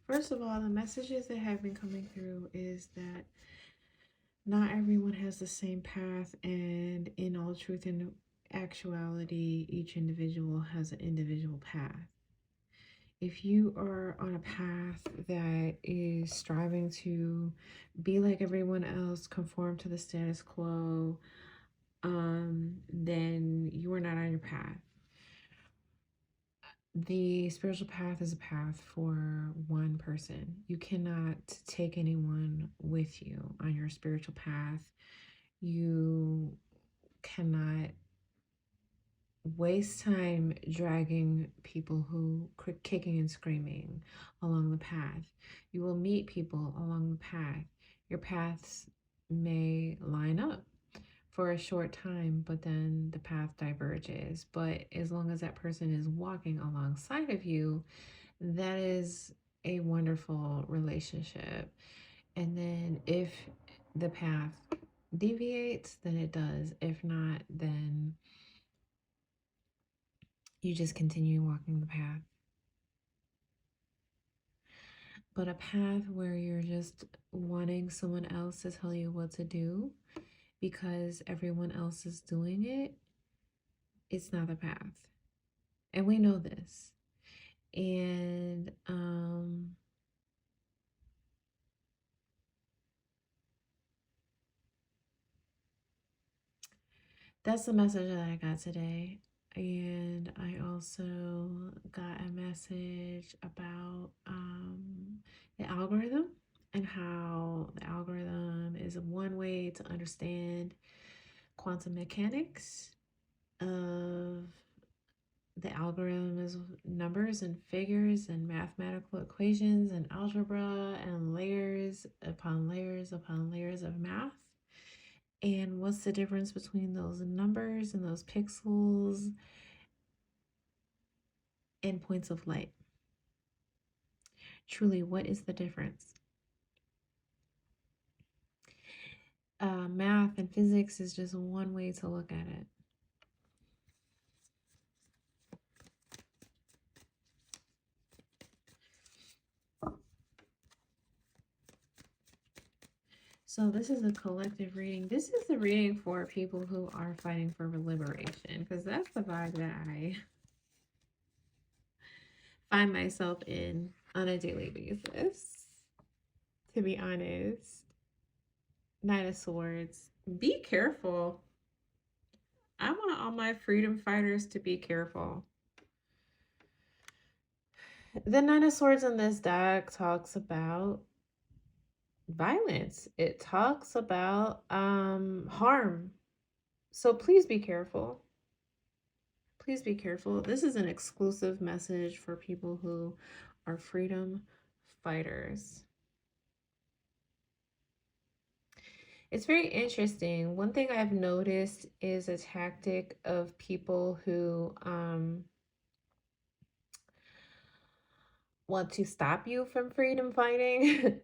First of all, the messages that have been coming through is that not everyone has the same path, and in all truth and actuality, each individual has an individual path. If you are on a path that is striving to be like everyone else, conform to the status quo, then you are not on your path. The spiritual path is a path for one person. You cannot take anyone with you on your spiritual path. You cannot waste time dragging people who kicking and screaming along the path. You will meet people along the path. Your paths may line up for a short time, but then the path diverges. But as long as that person is walking alongside of you, that is a wonderful relationship. And then if the path deviates, then it does. If not, then you just continue walking the path. But a path where you're just wanting someone else to tell you what to do because everyone else is doing it, it's not a path. And we know this. And that's the message that I got today. And I also got a message about the algorithm and how the algorithm is one way to understand quantum mechanics of the algorithm is numbers and figures and mathematical equations and algebra and layers upon layers upon layers of math. And what's the difference between those numbers and those pixels and points of light? Truly, what is the difference? Math and physics is just one way to look at it. So this is a collective reading. This is the reading for people who are fighting for liberation, because that's the vibe that I find myself in on a daily basis. To be honest, Knight of Swords, be careful. I want all my freedom fighters to be careful. The Knight of Swords in this deck talks about violence. It talks about harm. So please be careful. Please be careful. This is an exclusive message for people who are freedom fighters. It's very interesting. One thing I've noticed is a tactic of people who want to stop you from freedom fighting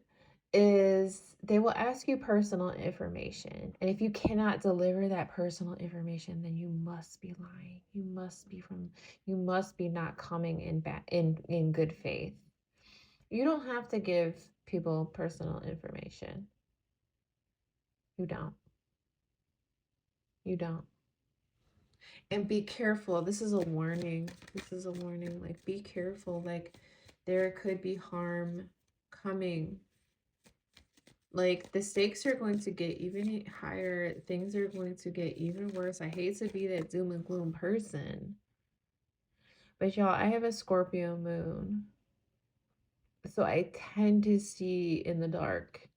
is they will ask you personal information. And if you cannot deliver that personal information, then you must be lying. You must be not coming in good faith. You don't have to give people personal information. You don't. You don't. And be careful. This is a warning. This is a warning. Like, be careful. Like, there could be harm coming. Like, the stakes are going to get even higher. Things are going to get even worse. I hate to be that doom and gloom person. But y'all, I have a Scorpio moon. So I tend to see in the dark.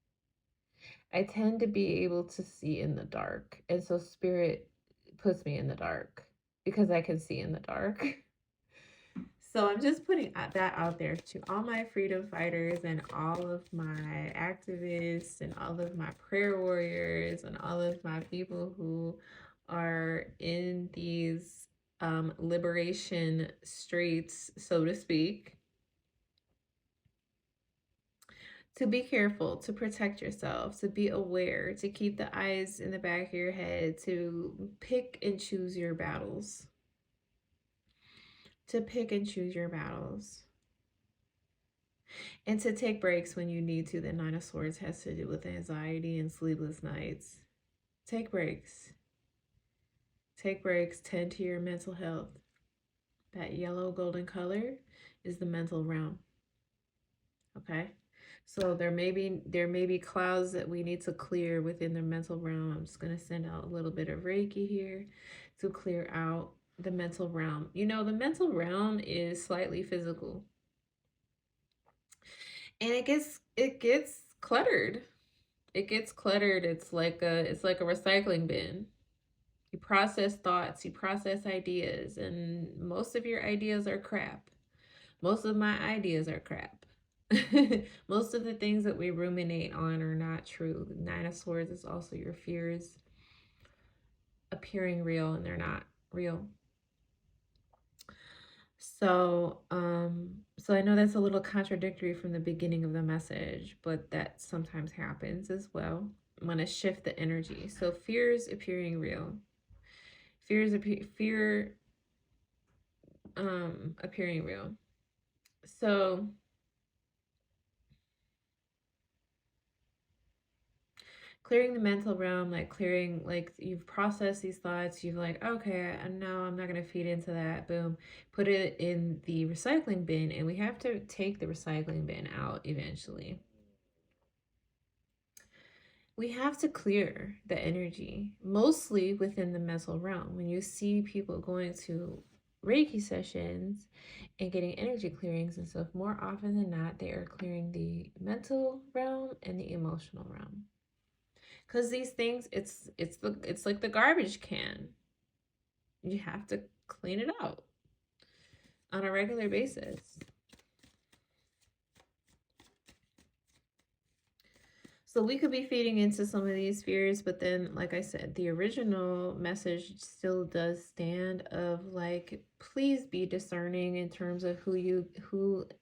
I tend to be able to see in the dark. And so spirit puts me in the dark because I can see in the dark. So I'm just putting that out there to all my freedom fighters and all of my activists and all of my prayer warriors and all of my people who are in these liberation streets, so to speak. To be careful, to protect yourself, to be aware, to keep the eyes in the back of your head, to pick and choose your battles. To pick and choose your battles. And to take breaks when you need to. The Nine of Swords has to do with anxiety and sleepless nights. Take breaks. Take breaks. Tend to your mental health. That yellow golden color is the mental realm. Okay. So there may be clouds that we need to clear within the mental realm. I'm just gonna send out a little bit of Reiki here to clear out the mental realm. You know, the mental realm is slightly physical. And it gets cluttered. It gets cluttered. It's like a recycling bin. You process thoughts, you process ideas, and most of your ideas are crap. Most of my ideas are crap. Most of the things that we ruminate on are not true. The Nine of Swords is also your fears appearing real, and they're not real. So I know that's a little contradictory from the beginning of the message, but that sometimes happens as well. I'm going to shift the energy. So fears appearing real. Fear appearing real. So clearing the mental realm, like clearing, like you've processed these thoughts, you've like, okay, no, I'm not going to feed into that. Boom. Put it in the recycling bin, and we have to take the recycling bin out eventually. We have to clear the energy, mostly within the mental realm. When you see people going to Reiki sessions and getting energy clearings and stuff, more often than not, they are clearing the mental realm and the emotional realm. Because these things, it's like the garbage can. You have to clean it out on a regular basis. So we could be feeding into some of these fears, but then, like I said, the original message still does stand of like, please be discerning in terms of who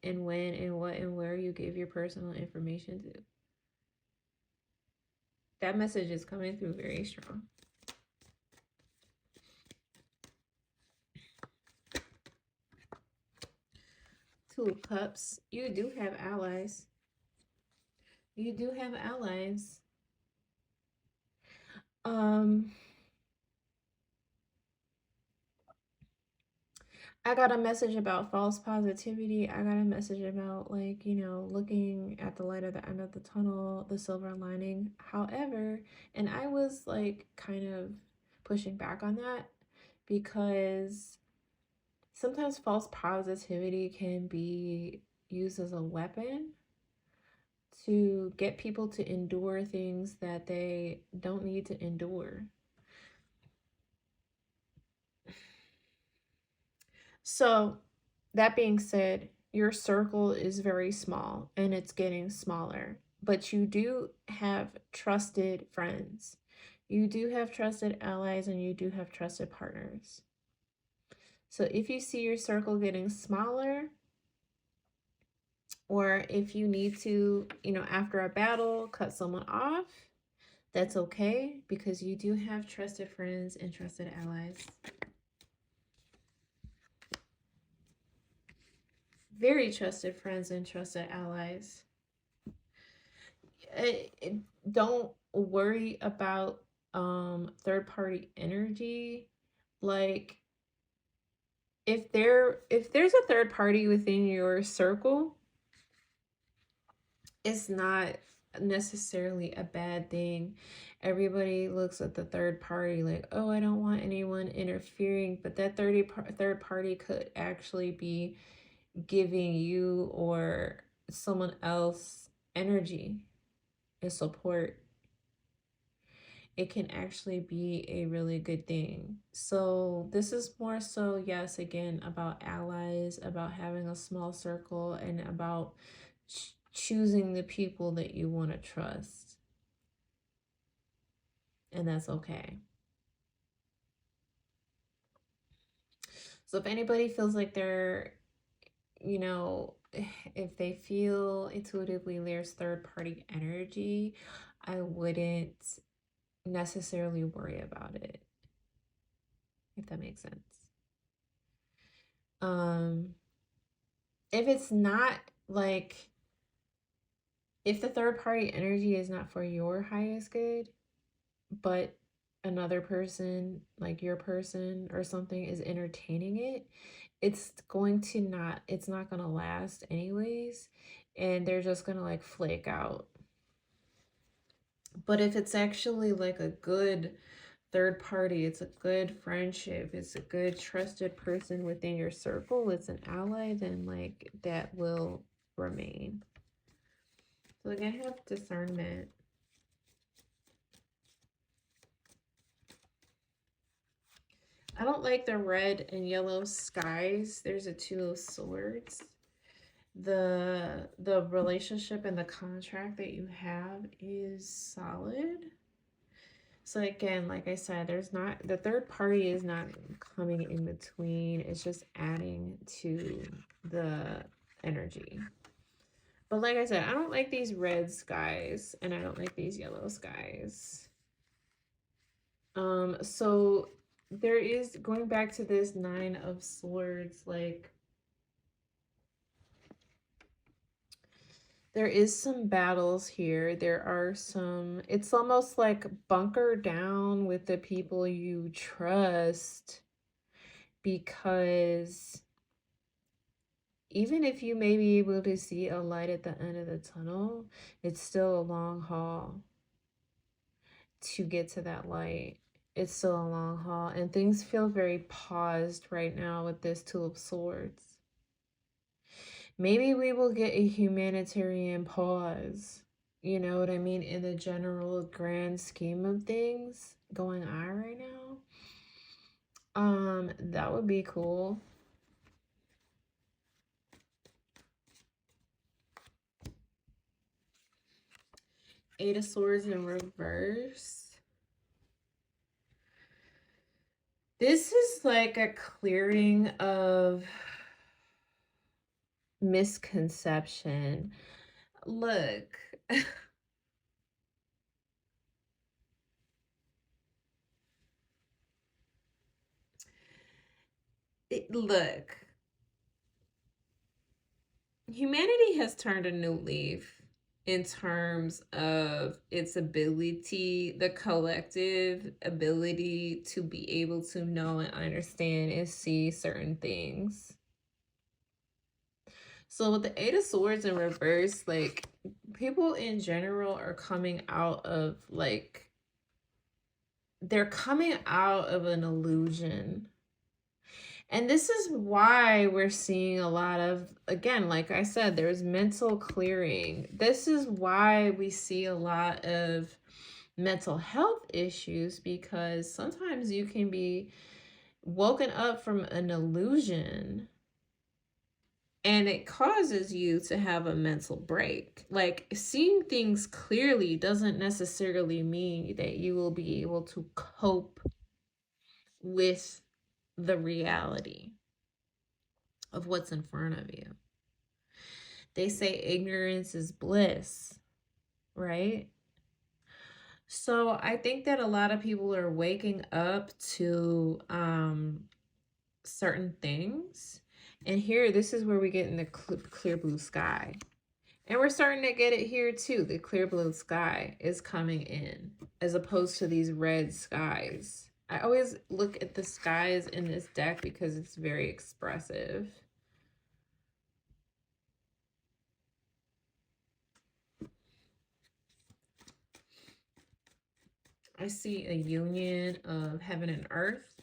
and when and what and where you give your personal information to. That message is coming through very strong. Two of Cups. You do have allies. You do have allies. I got a message about false positivity. I got a message about, like, looking at the light at the end of the tunnel, the silver lining. However, and I was like kind of pushing back on that because sometimes false positivity can be used as a weapon to get people to endure things that they don't need to endure. So, that being said, your circle is very small and it's getting smaller, but you do have trusted friends. You do have trusted allies and you do have trusted partners. So, if you see your circle getting smaller, or if you need to, after a battle, cut someone off, that's okay because you do have trusted friends and trusted allies. Very trusted friends and trusted allies. Don't worry about third party energy. Like, if there's a third party within your circle, it's not necessarily a bad thing. Everybody looks at the third party like, oh, I don't want anyone interfering, but that third party could actually be giving you or someone else energy and support. It can actually be a really good thing. So this is more so, yes, again, about allies, about having a small circle, and about choosing the people that you want to trust. And that's okay. So if anybody feels like they're, if they feel intuitively there's third party energy, I wouldn't necessarily worry about it, if that makes sense. If it's not like If the third party energy is not for your highest good, but another person, like your person or something, is entertaining it, it's not going to last anyways. And they're just going to like flake out. But if it's actually like a good third party, it's a good friendship, it's a good trusted person within your circle, it's an ally, then like that will remain. So again, have discernment. I don't like the red and yellow skies. There's a Two of Swords. The relationship and the contract that you have is solid. So again, like I said, there's not, the third party is not coming in between. It's just adding to the energy. But like I said, I don't like these red skies and I don't like these yellow skies. So there is, going back to this Nine of Swords, like there is some battles here. There are some, it's almost like bunker down with the people you trust, because even if you may be able to see a light at the end of the tunnel, it's still a long haul to get to that light. It's still a long haul, and things feel very paused right now with this Two of Swords. Maybe we will get a humanitarian pause, you know what I mean, in the general grand scheme of things going on right now. That would be cool. Eight of Swords in reverse. This is like a clearing of misconception. Look. Look. Humanity has turned a new leaf in terms of its ability, the collective ability to be able to know and understand and see certain things. So with the Eight of Swords in reverse, like people in general are coming out of like, they're coming out of an illusion. And this is why we're seeing a lot of, again, like I said, there's mental clearing. This is why we see a lot of mental health issues, because sometimes you can be woken up from an illusion and it causes you to have a mental break. Like seeing things clearly doesn't necessarily mean that you will be able to cope with the reality of what's in front of you. They say ignorance is bliss, right? So I think that a lot of people are waking up to certain things. And here, this is where we get in the clear blue sky. And we're starting to get it here too. The clear blue sky is coming in as opposed to these red skies. I always look at the skies in this deck because it's very expressive. I see a union of heaven and earth.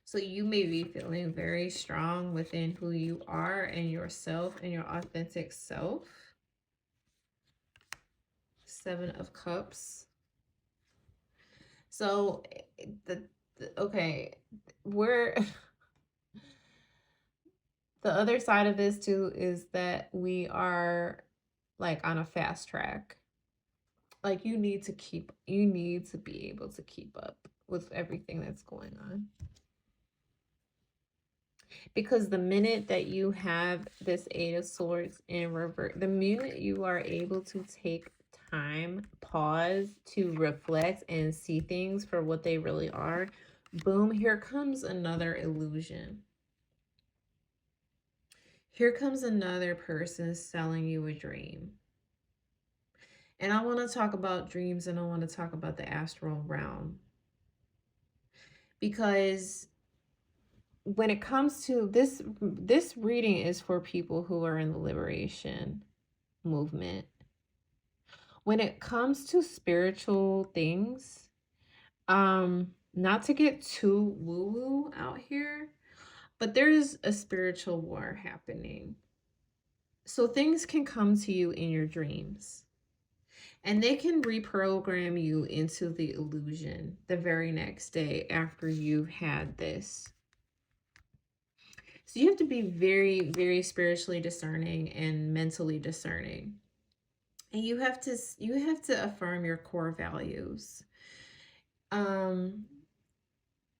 So you may be feeling very strong within who you are and yourself and your authentic self. Seven of Cups. So okay, we're the other side of this too is that we are like on a fast track. Like you need to be able to keep up with everything that's going on. Because the minute that you have this Eight of Swords in reverse, the minute you are able to take time, pause to reflect and see things for what they really are, boom, here comes another illusion. Here comes another person selling you a dream. And I want to talk about dreams, and I want to talk about the astral realm. Because when it comes to this reading is for people who are in the liberation movement. When it comes to spiritual things, not to get too woo woo out here, but there's a spiritual war happening. So things can come to you in your dreams, and they can reprogram you into the illusion the very next day after you've had this. So you have to be very, very spiritually discerning and mentally discerning. And you have to affirm your core values. Um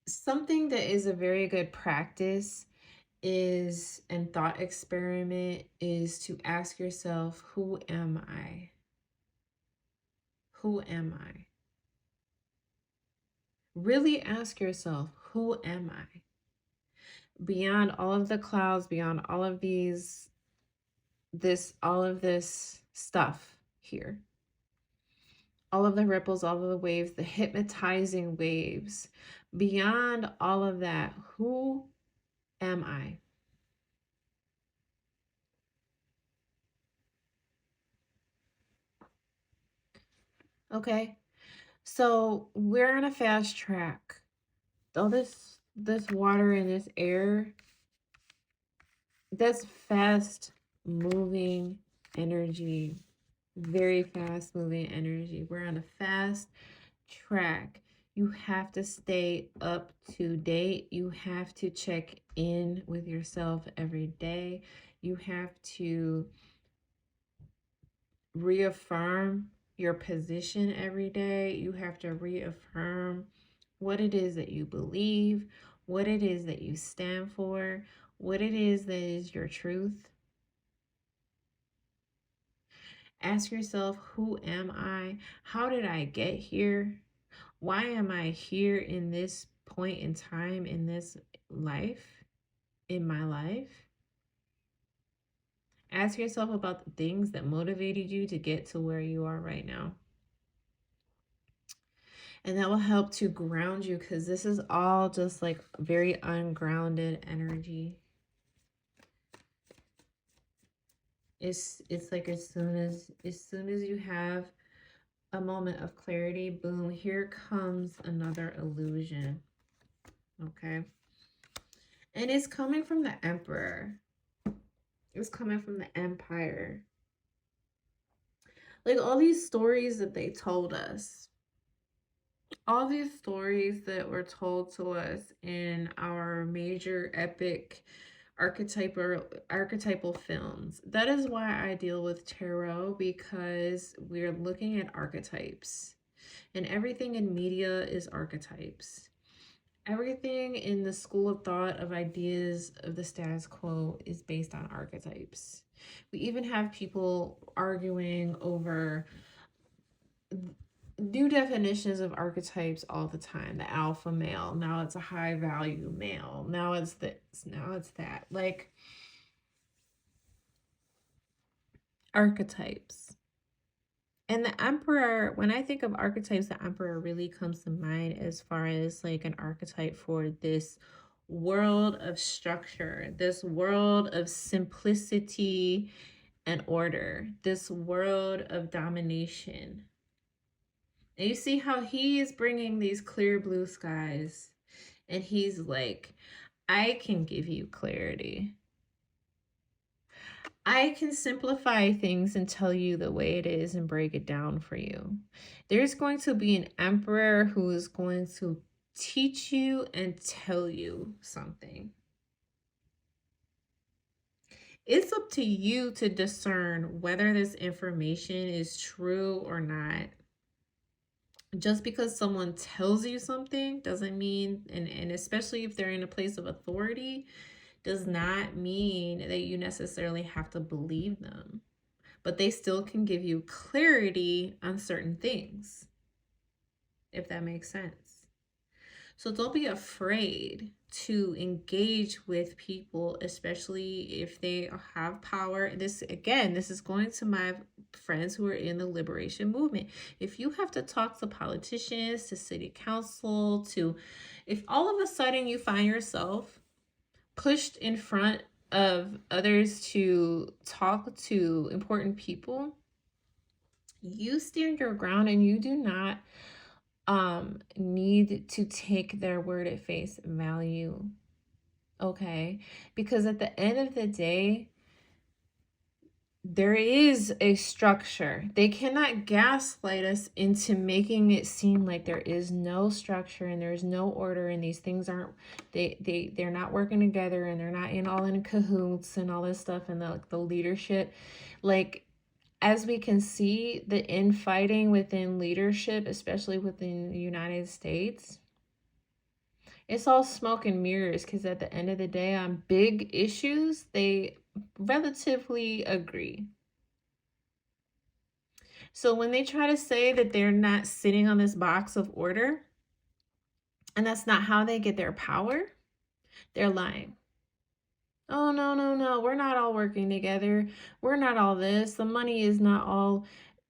Something that is a very good practice is and thought experiment is to ask yourself, who am I? Who am I? Really ask yourself, who am I? Beyond all of the clouds, beyond all of all of this stuff here, all of the ripples, all of the waves, the hypnotizing waves, beyond all of that, who am I? Okay, so we're on a fast track. All this water and this air, that's fast moving energy, very fast moving energy. We're on a fast track. You have to stay up to date. You have to check in with yourself every day. You have to reaffirm your position every day. You have to reaffirm what it is that you believe, what it is that you stand for, what it is that is your truth. Ask yourself, who am I? How did I get here? Why am I here in this point in time in this life, in my life? Ask yourself about the things that motivated you to get to where you are right now. And that will help to ground you, because this is all just like very ungrounded energy. It's like as soon as you have a moment of clarity, boom, here comes another illusion. Okay. And it's coming from the Emperor. It's coming from the Empire. Like all these stories that they told us, all these stories that were told to us in our major epic archetypal films. That is why I deal with tarot, because we're looking at archetypes. And everything in media is archetypes. Everything in the school of thought of ideas of the status quo is based on archetypes. We even have people arguing over new definitions of archetypes all the time. The alpha male, now it's a high value male, now it's this, now it's that. Like, archetypes. And the Emperor, when I think of archetypes, the Emperor really comes to mind as far as like an archetype for this world of structure, this world of simplicity and order, this world of domination. And you see how he is bringing these clear blue skies, and he's like, I can give you clarity. I can simplify things and tell you the way it is and break it down for you. There's going to be an emperor who is going to teach you and tell you something. It's up to you to discern whether this information is true or not. Just because someone tells you something doesn't mean, and especially if they're in a place of authority, does not mean that you necessarily have to believe them. But they still can give you clarity on certain things, if that makes sense. So don't be afraid to engage with people, especially if they have power. This, again, this is going to my friends who are in the liberation movement. If you have to talk to politicians, to city council, to, if all of a sudden you find yourself pushed in front of others to talk to important people, you stand your ground and you do not need to take their word at face value. Okay? Because at the end of the day, there is a structure. They cannot gaslight us into making it seem like there is no structure and there's no order, and these things aren't, they're not working together, and they're not in cahoots and all this stuff, and the leadership. Like, as we can see, the infighting within leadership, especially within the United States, it's all smoke and mirrors, because at the end of the day, on big issues, they relatively agree. So when they try to say that they're not sitting on this box of order, and that's not how they get their power, they're lying. Oh, no, no, no, we're not all working together. We're not all this. The money is not all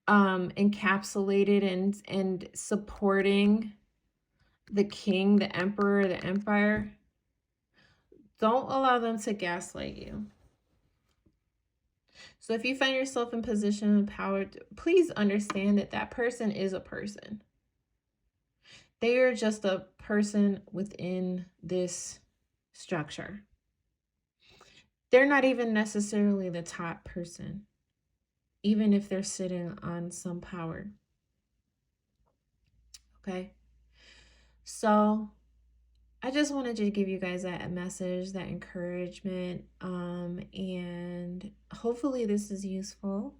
encapsulated and supporting the king, the emperor, the empire. Don't allow them to gaslight you. So if you find yourself in position of power, please understand that that person is a person. They are just a person within this structure. They're not even necessarily the top person, even if they're sitting on some power. Okay? So I just wanted to give you guys that message, that encouragement, and hopefully this is useful.